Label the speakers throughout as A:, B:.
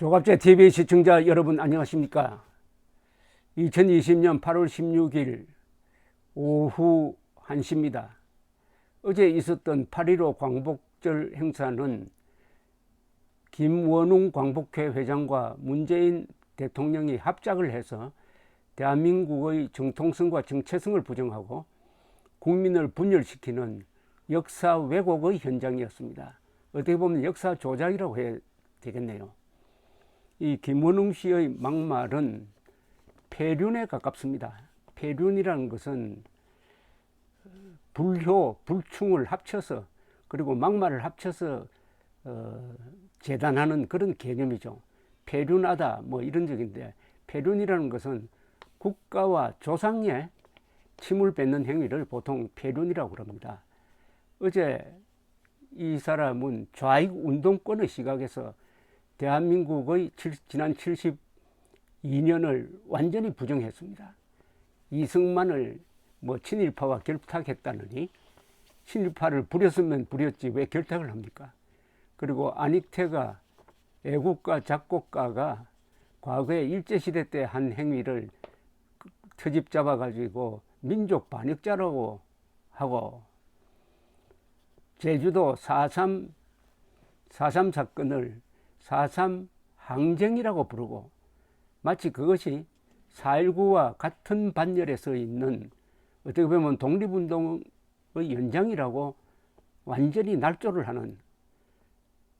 A: 조갑제 TV 시청자 여러분 안녕하십니까? 2020년 8월 16일 오후 1시입니다. 어제 있었던 8.15 광복절 행사는 김원웅 광복회 회장과 문재인 대통령이 합작을 해서 대한민국의 정통성과 정체성을 부정하고 국민을 분열시키는 역사 왜곡의 현장이었습니다. 어떻게 보면 역사 조작이라고 해야 되겠네요. 이 김원웅 씨의 막말은 폐륜에 가깝습니다. 폐륜이라는 것은 불효, 불충을 합쳐서 그리고 막말을 합쳐서 재단하는 그런 개념이죠. 폐륜하다 뭐 이런 적인데, 폐륜이라는 것은 국가와 조상의 침을 뱉는 행위를 보통 폐륜이라고 합니다. 어제 이 사람은 좌익 운동권의 시각에서 대한민국의 지난 72년을 완전히 부정했습니다. 이승만을 뭐 친일파와 결탁했다느니, 친일파를 부렸으면 부렸지 왜 결탁을 합니까? 그리고 안익태가 애국가 작곡가가 과거에 일제시대 때 한 행위를 트집 잡아가지고 민족 반역자라고 하고, 제주도 4.3 사건을 4.3 항쟁이라고 부르고, 마치 그것이 4.19와 같은 반열에 서 있는, 어떻게 보면 독립운동의 연장이라고 완전히 날조를 하는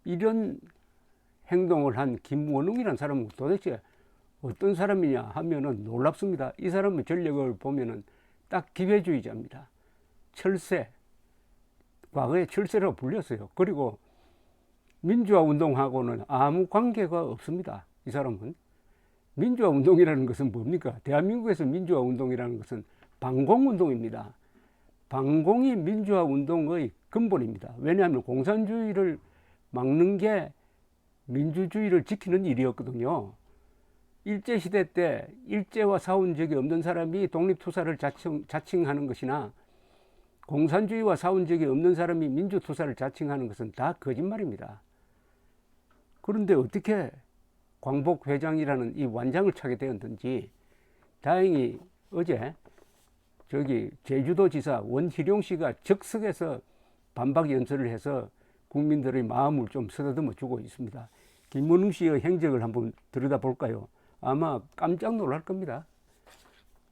A: 이런 행동을 한 김원웅이라는 사람은 도대체 어떤 사람이냐 하면은 놀랍습니다. 이 사람의 전력을 보면은 딱 기회주의자입니다. 철새, 과거에 철새라고 불렸어요. 그리고 민주화 운동하고는 아무 관계가 없습니다. 이 사람은. 민주화 운동이라는 것은 뭡니까? 대한민국에서 민주화 운동이라는 것은 반공 운동입니다. 반공이 민주화 운동의 근본입니다. 왜냐하면 공산주의를 막는 게 민주주의를 지키는 일이었거든요. 일제시대 때 일제와 싸운 적이 없는 사람이 독립투사를 자칭하는 것이나, 공산주의와 싸운 적이 없는 사람이 민주투사를 자칭하는 것은 다 거짓말입니다. 그런데 어떻게 광복회장이라는 이 완장을 차게 되었는지, 다행히 어제 제주도지사 원희룡 씨가 즉석에서 반박 연설을 해서 국민들의 마음을 좀 쓰다듬어 주고 있습니다. 김원웅 씨의 행적을 한번 들여다볼까요? 아마 깜짝 놀랄 겁니다.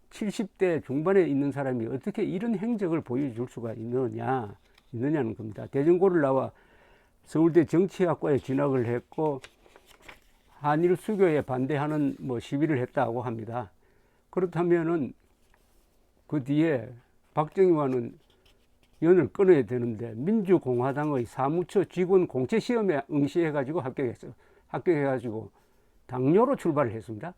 A: 70대 중반에 있는 사람이 어떻게 이런 행적을 보여줄 수가 있느냐는 겁니다. 대전고를 나와 서울대 정치학과에 진학을 했고, 한일 수교에 반대하는 시위를 했다고 합니다. 그렇다면은 그 뒤에 박정희와는 연을 끊어야 되는데, 민주공화당의 사무처 직원 공채 시험에 응시해가지고 합격해가지고 당뇨로 출발을 했습니다.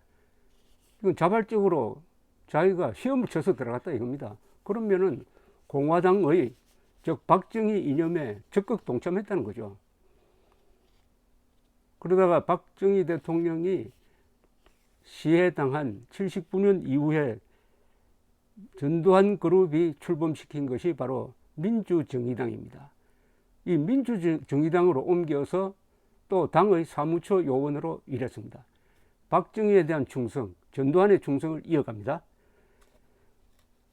A: 이건 자발적으로 자기가 시험을 쳐서 들어갔다 이겁니다. 그러면은 공화당의, 즉 박정희 이념에 적극 동참했다는 거죠. 그러다가 박정희 대통령이 시해당한 79년 이후에 전두환 그룹이 출범시킨 것이 바로 민주정의당입니다. 이 민주정의당으로 옮겨서 또 당의 사무처 요원으로 일했습니다. 박정희에 대한 충성, 전두환의 충성을 이어갑니다.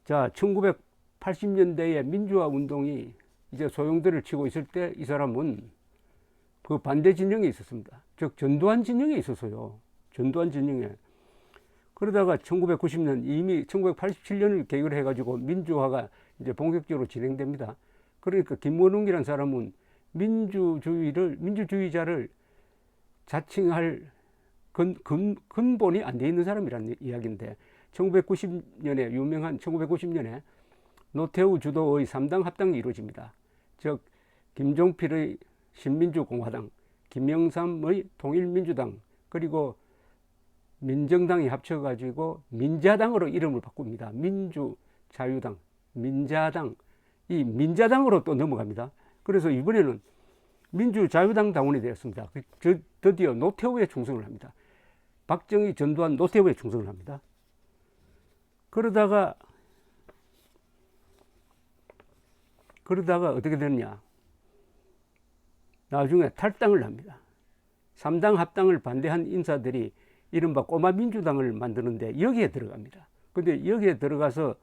A: 자, 1980년대에 민주화 운동이 이제 소용돌이를 치고 있을 때 이 사람은 그 반대 진영에 있었습니다. 즉 전두환 진영에 있었어요. 전두환 진영에. 그러다가 1990년, 이미 1987년을 계기로 해가지고 민주화가 이제 본격적으로 진행됩니다. 그러니까 김원웅이라는 사람은 민주주의자를 자칭할 근본이 안 돼 있는 사람이라는 이야기인데, 1990년에 노태우 주도의 3당 합당이 이루어집니다. 즉 김종필의 신민주공화당, 김영삼의 통일민주당, 그리고 민정당이 합쳐가지고 민자당으로 이름을 바꿉니다. 민주자유당, 민자당, 이 민자당으로 또 넘어갑니다. 그래서 이번에는 민주자유당 당원이 되었습니다. 드디어 노태우에 충성을 합니다. 박정희, 전두환, 노태우에 충성을 합니다. 그러다가 어떻게 됐냐? 나중에 탈당을 합니다. 3당 합당을 반대한 인사들이 이른바 꼬마 민주당을 만드는데 여기에 들어갑니다. 근데 여기에 들어가서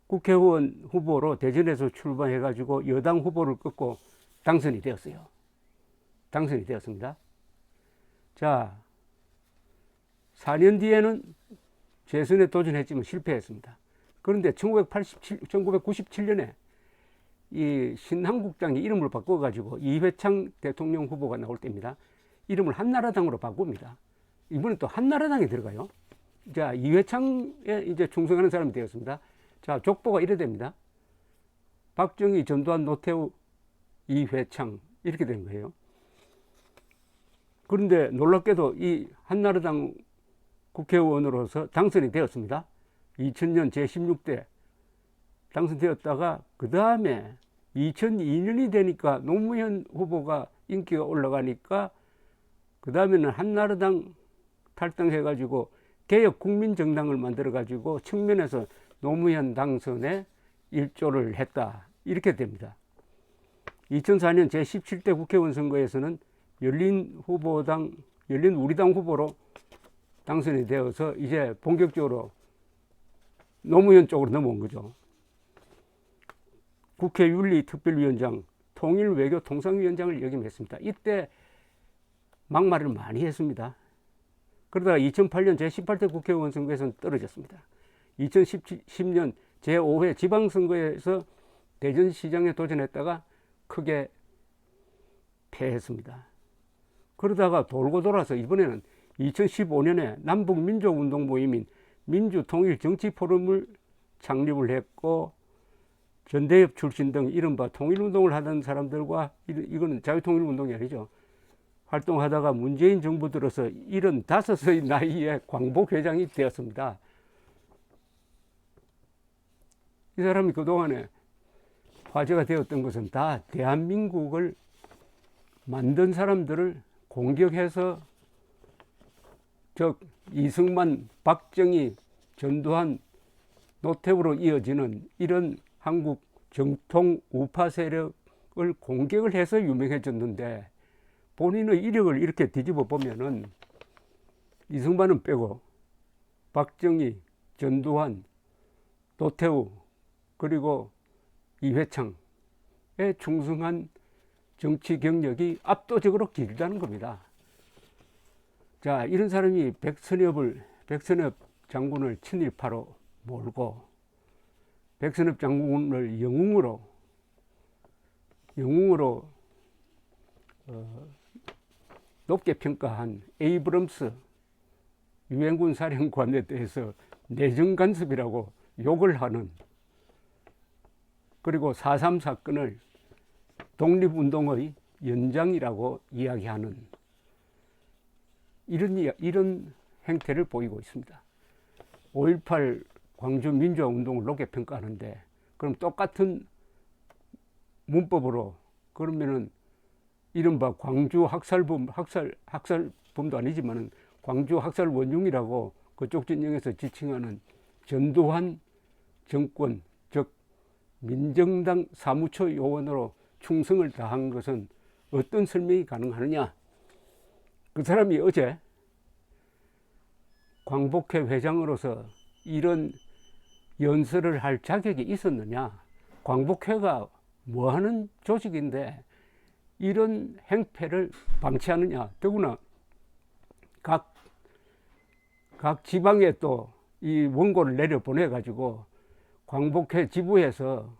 A: 국회의원 후보로 대전에서 출마해가지고 여당 후보를 꺾고 당선이 되었어요. 당선이 되었습니다. 자, 4년 뒤에는 재선에 도전했지만 실패했습니다. 그런데 1997년에 이 신한국당이 이름을 바꿔가지고 이회창 대통령 후보가 나올 때입니다. 이름을 한나라당으로 바꿉니다. 이번에 또 한나라당에 들어가요. 자, 이회창에 이제 충성하는 사람이 되었습니다. 자, 족보가 이래 됩니다. 박정희, 전두환, 노태우, 이회창 이렇게 된 거예요. 그런데 놀랍게도 이 한나라당 국회의원으로서 당선이 되었습니다. 2000년 제16대 당선되었다가 그 다음에 2002년이 되니까 노무현 후보가 인기가 올라가니까 그 다음에는 한나라당 탈당해가지고 개혁국민정당을 만들어가지고 측면에서 노무현 당선에 일조를 했다. 이렇게 됩니다. 2004년 제17대 국회의원 선거에서는 열린우리당 후보로 당선이 되어서 이제 본격적으로 노무현 쪽으로 넘어온 거죠. 국회 윤리특별위원장, 통일외교통상위원장을 역임했습니다. 이때 막말을 많이 했습니다. 그러다가 2008년 제18대 국회의원 선거에서는 떨어졌습니다. 2010년 제5회 지방선거에서 대전시장에 도전했다가 크게 패했습니다. 그러다가 돌고 돌아서 이번에는 2015년에 남북민족운동 모임인 민주통일정치포럼을 창립을 했고 전대협 출신 등 이른바 통일운동을 하던 사람들과 이거는 자유통일운동이 아니죠. 활동하다가 문재인 정부 들어서 75의 나이에 광복회장이 되었습니다. 이 사람이 그동안에 화제가 되었던 것은 다 대한민국을 만든 사람들을 공격해서 즉 이승만, 박정희, 전두환, 노태우로 이어지는 이런 한국 정통 우파 세력을 공격을 해서 유명해졌는데 본인의 이력을 이렇게 뒤집어 보면은 이승만은 빼고 박정희, 전두환, 노태우 그리고 이회창에 충성한 정치 경력이 압도적으로 길다는 겁니다. 자, 이런 사람이 백선엽 장군을 친일파로 몰고 백선엽 장군을 영웅으로 높게 평가한 에이브럼스 유엔군 사령관에 대해서 내정 간섭이라고 욕을 하는, 그리고 4.3 사건을 독립운동의 연장이라고 이야기하는 이런 행태를 보이고 있습니다. 5.18 광주 민주화운동을 높게 평가하는데 그럼 똑같은 문법으로 그러면은 이른바 광주 학살범도 아니지만은 광주 학살 원흉이라고 그쪽 진영에서 지칭하는 전두환 정권, 즉 민정당 사무처 요원으로 충성을 다한 것은 어떤 설명이 가능하느냐? 그 사람이 어제 광복회 회장으로서 이런 연설을 할 자격이 있었느냐? 광복회가 뭐하는 조직인데 이런 행패를 방치하느냐? 더구나 각 지방에 또 이 원고를 내려보내가지고 광복회 지부에서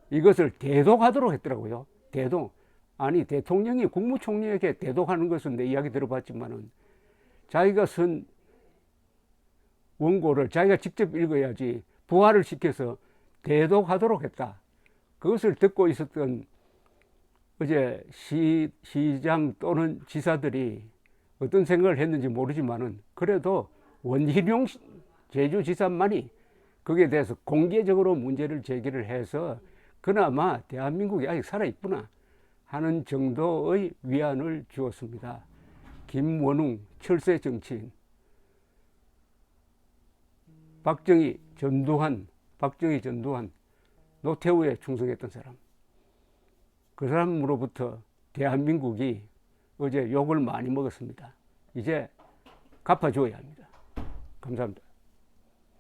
A: 이것을 대독하도록 했더라고요. 대독. 아니, 대통령이 국무총리에게 대독하는 것은 내 이야기 들어봤지만은 자기가 쓴 원고를 자기가 직접 읽어야지 부하를 시켜서 대독하도록 했다. 그것을 듣고 있었던 어제 시장 또는 지사들이 어떤 생각을 했는지 모르지만은 그래도 원희룡 제주지사만이 거기에 대해서 공개적으로 문제를 제기를 해서 그나마 대한민국이 아직 살아있구나 하는 정도의 위안을 주었습니다. 김원웅, 철새 정치인, 박정희, 전두환, 노태우에 충성했던 사람, 그 사람으로부터 대한민국이 어제 욕을 많이 먹었습니다. 이제 갚아줘야 합니다. 감사합니다.